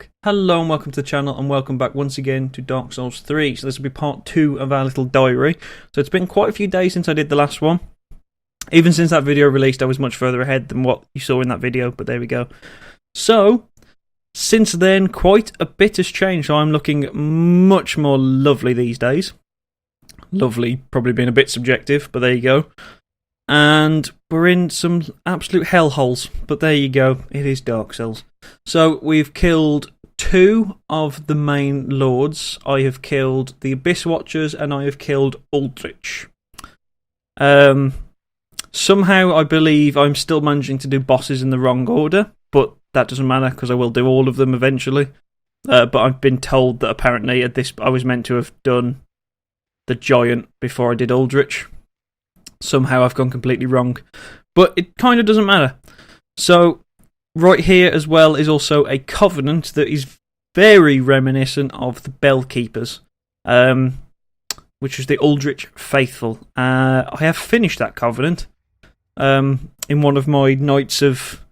back. Hello and welcome to the channel, and welcome back once again to Dark Souls 3. So this will be part 2 of our little diary. So it's been quite a few days since I did the last one. Even since that video released, I was much further ahead than what you saw in that video, but there we go. So, since then, quite a bit has changed. So I'm looking much more lovely these days. Lovely, probably being a bit subjective, but there you go. And we're in some absolute hellholes, but there you go, it is Dark Souls. So we've killed 2 of the main lords. I have killed the Abyss Watchers and I have killed Aldrich. Somehow I believe I'm still managing to do bosses in the wrong order, but that doesn't matter because I will do all of them eventually. But I've been told that apparently at this I was meant to have done the giant before I did Aldrich. Somehow I've gone completely wrong, but it kind of doesn't matter. So right here as well is also a covenant that is very reminiscent of the Bellkeepers, which is the Aldrich Faithful. I have finished that covenant in one of my nights of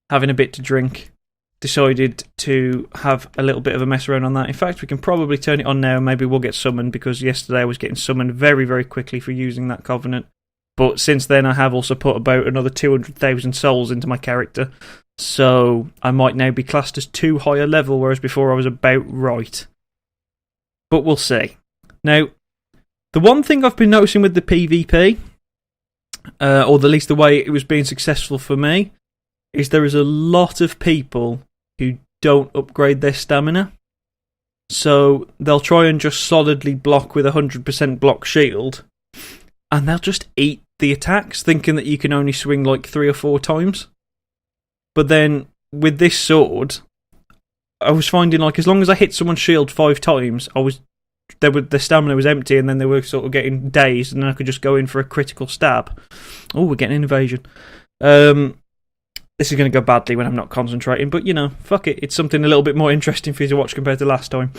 having a bit to drink. Decided to have a little bit of a mess around on that. In fact, we can probably turn it on now and maybe we'll get summoned, because yesterday I was getting summoned very, very quickly for using that covenant. But since then I have also put about another 200,000 souls into my character. So I might now be classed as 2 higher level, whereas before I was about right. But we'll see. Now, the one thing I've been noticing with the PvP, or at least the way it was being successful for me, is there is a lot of people who don't upgrade their stamina. So they'll try and just solidly block with a 100% block shield, and they'll just eat the attacks, thinking that you can only swing like 3 or 4 times. But then, with this sword, I was finding like as long as I hit someone's shield 5 times, the stamina was empty, and then they were sort of getting dazed, and then I could just go in for a critical stab. Oh, we're getting an invasion. This is going to go badly when I'm not concentrating, but you know, fuck it. It's something a little bit more interesting for you to watch compared to last time.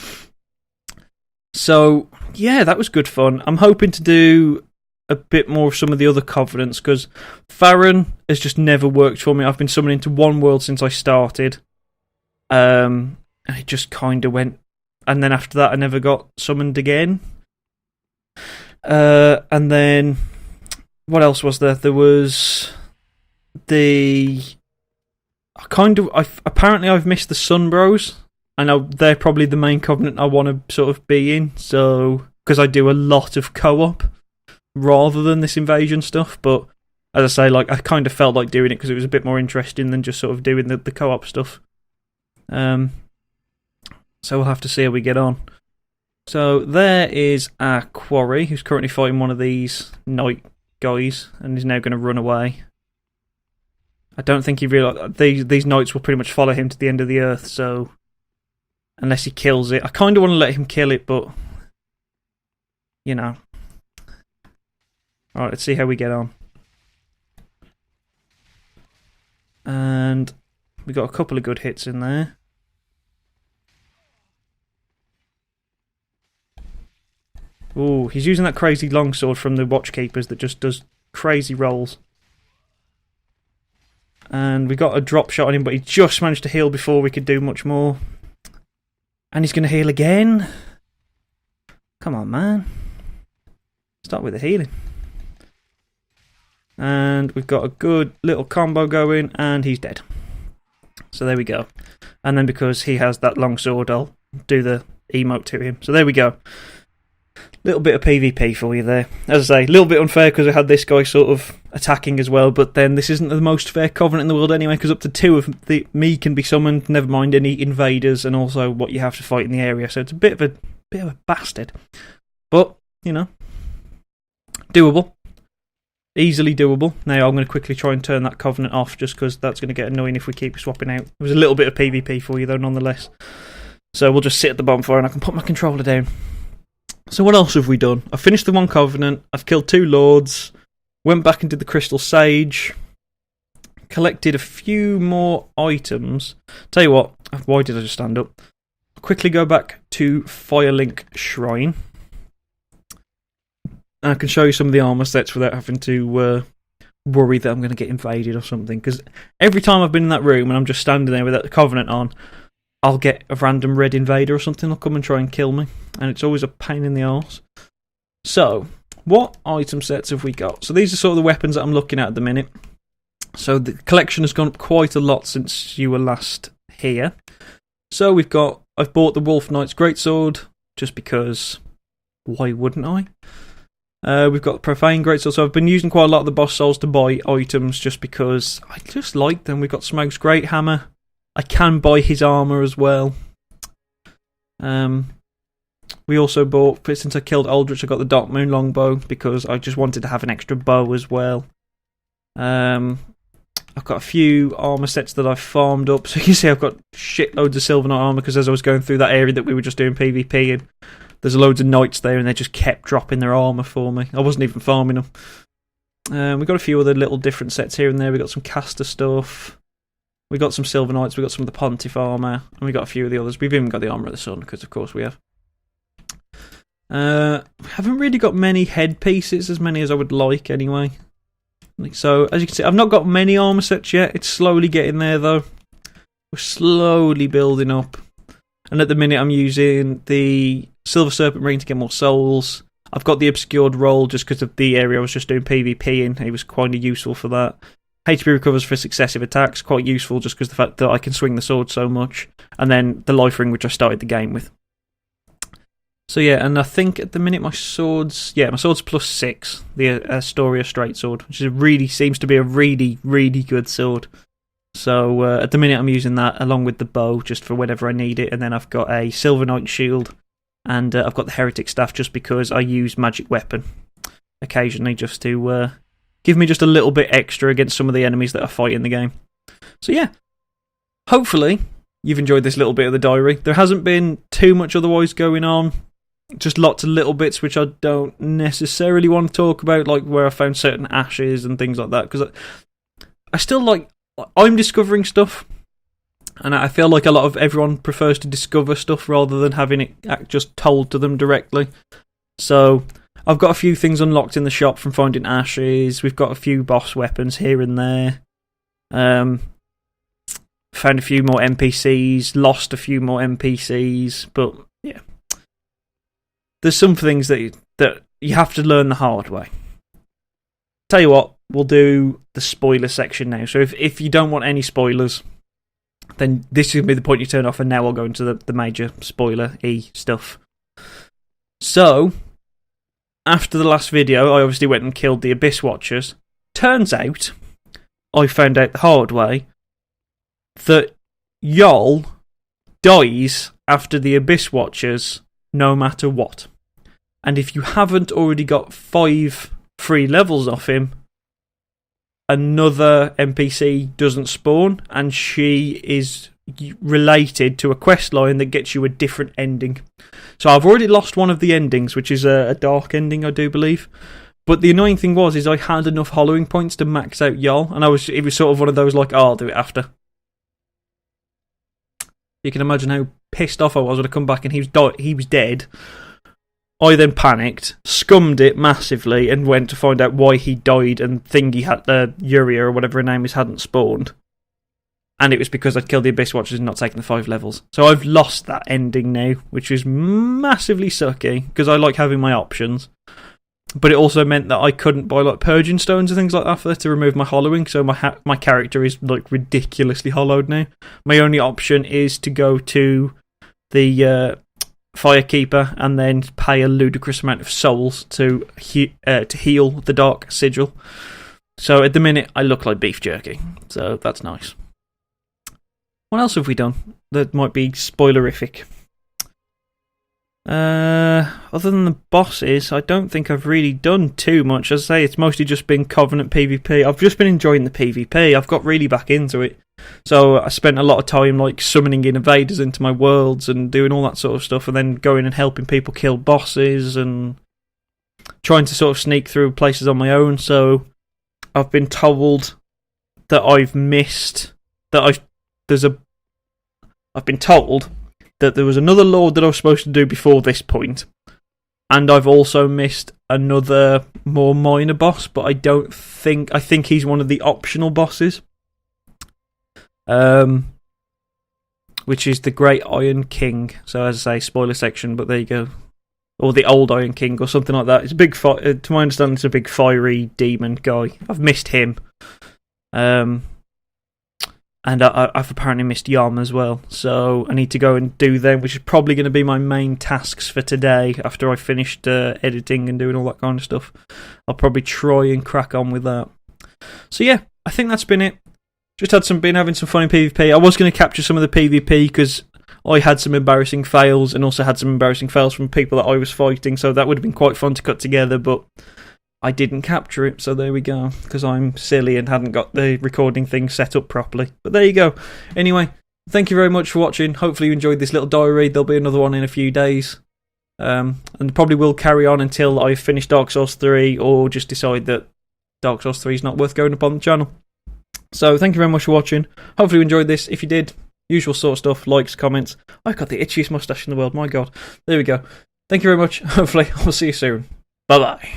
So, yeah, that was good fun. I'm hoping to do a bit more of some of the other covenants, because Farron has just never worked for me. I've been summoning to one world since I started, and it just kind of went, and then after that I never got summoned again. And then what else was there? There was apparently I've missed the Sun Bros. I know they're probably the main covenant I want to sort of be in, so because I do a lot of co-op rather than this invasion stuff. But as I say, like I kind of felt like doing it because it was a bit more interesting than just sort of doing the co-op stuff. So we'll have to see how we get on. So there is our quarry, who's currently fighting one of these knight guys, and is now going to run away. I don't think he realised these knights will pretty much follow him to the end of the earth, so unless he kills it. I kind of want to let him kill it, but you know. Alright, let's see how we get on. And we got a couple of good hits in there. Ooh, he's using that crazy longsword from the Watchkeepers that just does crazy rolls. And we got a drop shot on him, but he just managed to heal before we could do much more. And he's going to heal again. Come on, man. Start with the healing. And we've got a good little combo going, and he's dead. So there we go. And then because he has that long sword, I'll do the emote to him. So there we go. Little bit of PvP for you there. As I say, a little bit unfair because I had this guy sort of attacking as well, but then this isn't the most fair covenant in the world anyway, because up to 2 of me can be summoned, never mind any invaders, and also what you have to fight in the area. So it's a bit of a bastard. But, you know, doable. Easily doable. Now I'm going to quickly try and turn that covenant off, just because that's going to get annoying if we keep swapping out. It was a little bit of PvP for you though, nonetheless. So we'll just sit at the bonfire and I can put my controller down. So what else have we done? I finished the one covenant, I've killed 2 lords, went back and did the Crystal Sage, collected a few more items. Tell you what, why did I just stand up? I'll quickly go back to Firelink Shrine. And I can show you some of the armour sets without having to worry that I'm going to get invaded or something. Because every time I've been in that room and I'm just standing there with that covenant on, I'll get a random red invader or something. They'll come and try and kill me, and it's always a pain in the arse. So, what item sets have we got? So these are sort of the weapons that I'm looking at the minute. So the collection has gone up quite a lot since you were last here. So I've bought the Wolf Knight's Greatsword, just because, why wouldn't I? We've got the Profane Greatsword, so I've been using quite a lot of the boss souls to buy items just because I just like them. We've got Smoke's Great Hammer. I can buy his armour as well. We also bought, since I killed Aldrich, I got the Dark Moon Longbow because I just wanted to have an extra bow as well. I've got a few armour sets that I've farmed up. So you can see I've got shitloads of Silver Knight armour because as I was going through that area that we were just doing PvP in, there's loads of knights there and they just kept dropping their armour for me. I wasn't even farming them. We've got a few other little different sets here and there. We've got some caster stuff. We've got some Silver Knights. We've got some of the Pontiff armour. And we've got a few of the others. We've even got the Armour of the Sun because of course we have. We haven't really got many headpieces, as many as I would like anyway. So, as you can see, I've not got many armour sets yet. It's slowly getting there, though. We're slowly building up. And at the minute, I'm using the Silver Serpent Ring to get more souls. I've got the Obscured Roll just because of the area I was just doing PvP in. It was kind of useful for that. HP recovers for successive attacks, quite useful just because of the fact that I can swing the sword so much. And then the Life Ring, which I started the game with. So yeah, and I think at the minute my sword's +6, the Astoria Straight Sword, which seems to be a really, really good sword. So at the minute I'm using that along with the bow just for whenever I need it, and then I've got a Silver Knight Shield, and I've got the Heretic Staff just because I use Magic Weapon occasionally just to give me just a little bit extra against some of the enemies that I fight in the game. So yeah, hopefully you've enjoyed this little bit of the diary. There hasn't been too much otherwise going on. Just lots of little bits which I don't necessarily want to talk about, like where I found certain ashes and things like that, because I still like... I'm discovering stuff, and I feel like a lot of everyone prefers to discover stuff rather than having it just told to them directly. So I've got a few things unlocked in the shop from finding ashes. We've got a few boss weapons here and there. Found a few more NPCs, lost a few more NPCs, but yeah. There's some things that you have to learn the hard way. Tell you what, we'll do the spoiler section now. So if you don't want any spoilers, then this is going to be the point you turn off, and now I'll go into the major spoiler-y stuff. So, after the last video, I obviously went and killed the Abyss Watchers. Turns out, I found out the hard way, that Yoll dies after the Abyss Watchers no matter what. And if you haven't already got 5 free levels off him, another NPC doesn't spawn, and she is related to a quest line that gets you a different ending. So I've already lost one of the endings, which is a dark ending, I do believe. But the annoying thing is I had enough hollowing points to max out Yoll, and it was sort of one of those like, oh, I'll do it after. You can imagine how pissed off I was when I come back and he was dead. I then panicked, scummed it massively, and went to find out why he died, and Thingy had Yuria or whatever her name is hadn't spawned. And it was because I'd killed the Abyss Watchers and not taken the 5 levels. So I've lost that ending now, which is massively sucky, because I like having my options. But it also meant that I couldn't buy like Purging Stones and things like that for to remove my hollowing, so my character is like ridiculously hollowed now. My only option is to go to the Firekeeper and then pay a ludicrous amount of souls to heal the Dark Sigil. So at the minute I look like beef jerky, so that's nice. What else have we done that might be spoilerific? Other than the bosses, I don't think I've really done too much. As I say, it's mostly just been Covenant PvP. I've just been enjoying the PvP. I've got really back into it. So I spent a lot of time like summoning in invaders into my worlds and doing all that sort of stuff, and then going and helping people kill bosses and trying to sort of sneak through places on my own. So I've been told that I've missed that I've been told that there was another lord that I was supposed to do before this point, and I've also missed another more minor boss, but I think he's one of the optional bosses. which is the Great Iron King. So as I say, spoiler section, but there you go. Or the Old Iron King, or something like that. It's a big, to my understanding, it's a big fiery demon guy. I've missed him. And I've apparently missed Yom as well. So I need to go and do them, which is probably going to be my main tasks for today, after I've finished editing and doing all that kind of stuff. I'll probably try and crack on with that. So yeah, I think that's been it. Just been having some fun in PvP. I was going to capture some of the PvP, because I had some embarrassing fails, and also had some embarrassing fails from people that I was fighting, so that would have been quite fun to cut together, but I didn't capture it, so there we go, because I'm silly and hadn't got the recording thing set up properly. But there you go. Anyway, thank you very much for watching. Hopefully you enjoyed this little diary. There'll be another one in a few days. And probably will carry on until I finish Dark Souls 3, or just decide that Dark Souls 3 is not worth going up on the channel. So thank you very much for watching. Hopefully you enjoyed this. If you did, usual sort of stuff, likes, comments. I've got the itchiest moustache in the world, my god. There we go. Thank you very much. Hopefully I'll see you soon. Bye bye.